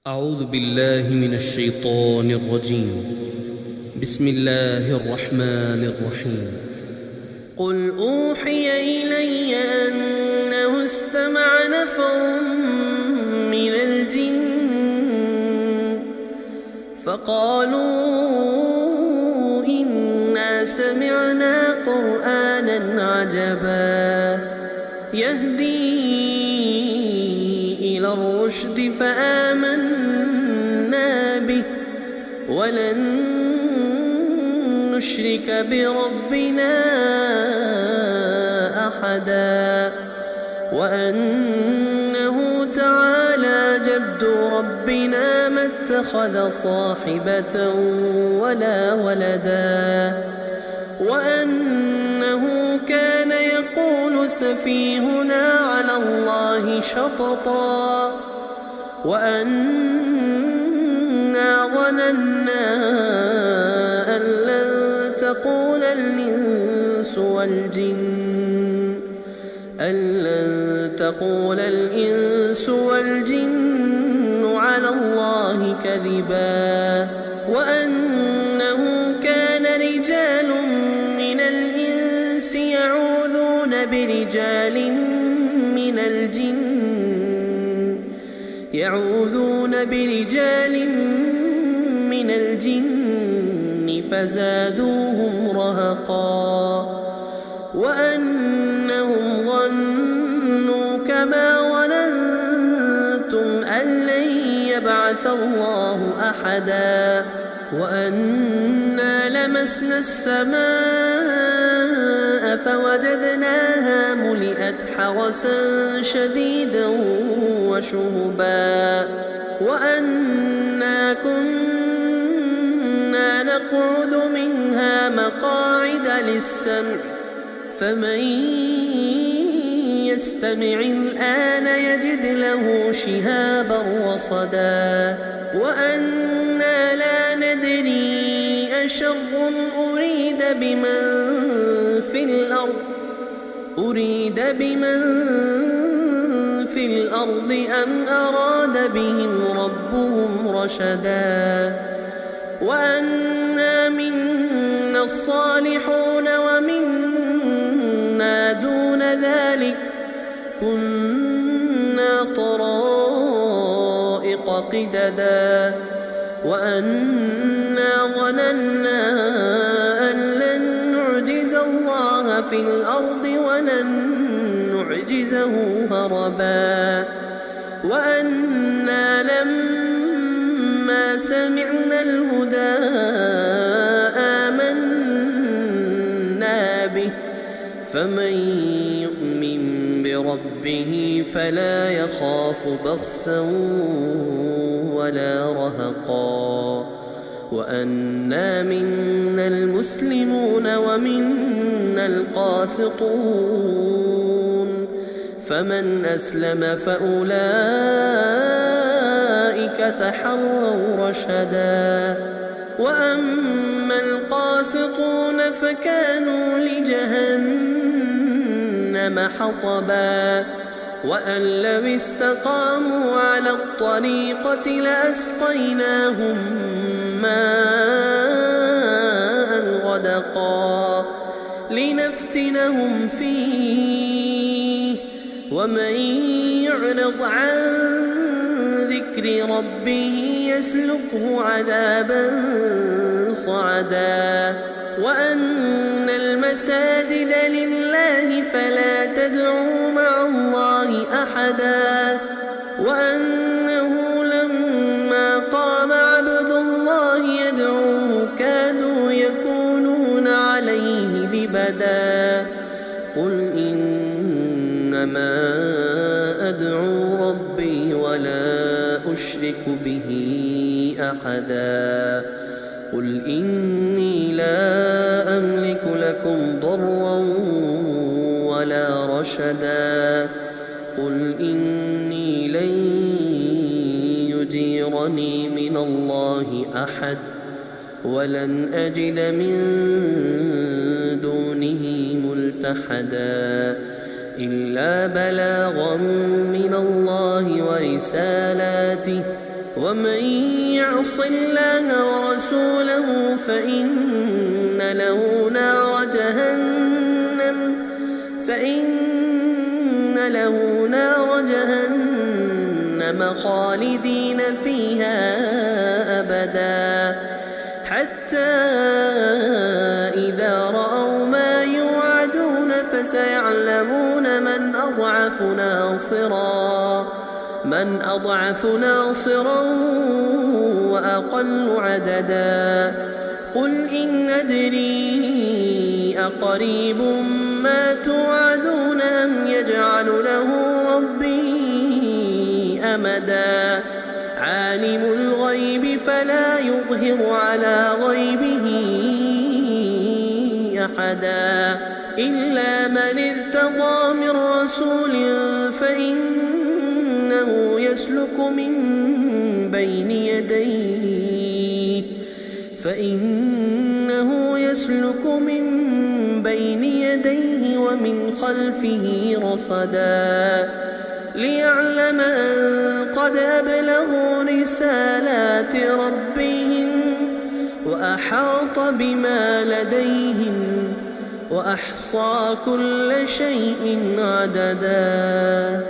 أعوذ بالله من الشيطان الرجيم. بسم الله الرحمن الرحيم. قل أوحي إلي أنه استمع نفر من الجن فقالوا إنا سمعنا قرآنا عجبا يهدي إلى الرشد فآمنا به ولن نشرك بربنا أحدا وأنه تعالى جد ربنا ما اتخذ صاحبة ولا ولدا وأنه كان يقول سفيهنا على الله شططا وأنا ظننا أن لن تقول الإنس والجن على الله كذبا وأنه كان رجال من الإنس يعوذون برجال من الجن فزادوهم رهقا وأنهم ظنوا كما ظننتم أن لن يبعث الله أحدا وأنا لمسنا السماء فوجدناها ملئت حرسا شديدا وشهبا وأنا كنا نقعد منها مقاعد للسمع فمن يستمع الآن يجد له شهابا رصدا وأنا لا ندري أشر أريد بمن في الأرض أم أراد بهم ربهم رشدا وأنا منا الصالحون ومنا دون ذلك كنا طرائق قددا وأنا ظننا أن لن نعجز الله في الأرض ولن نعجزه هربا وأنا لما سمعنا الهدى آمنا به فمن يؤمن بربه فلا يخاف بخسا ولا رهقا وأنا منا المسلمون ومنا القاسطون فمن أسلم فأولئك تحروا رشدا وأما القاسطون فكانوا لجهنم حطبا وأن لو استقاموا على الطريقة لأسقيناهم ماء غدقا لنفتنهم فيه ومن يعرض عن ذكر ربه يسلكه عذابا صعدا وأن المساجد لله فلا تدعوا مع الله أحدا وأنه لما قام عبد الله يدعوه كادوا يكونون عليه لبدا قل إنما أدعو ربي ولا أشرك به أحدا قل إني لا أملك لكم ضرا ولا رشدا قل إني لن يجيرني من الله أحد ولن أجد من دونه ملتحدا إلا بلاغا من الله ورسالاته ومن يعص الله ورسوله فإن له نار جهنم خالدين فيها أبدا حتى إذا رأوا ما يوعدون فسيعلمون من أضعف ناصرا وأقل عددا قل إن أدري أقريب ما توعدون أم يجعل له ربي أمدا عالم الغيب فلا يظهر على غيبه أحدا إلا من ارتضى من رسول فإنه يسلك من بين يديه ومن خلفه رصدا ليعلم أن قد أبلغوا رسالات ربهم وأحاط بما لديهم وأحصى كل شيء عددا.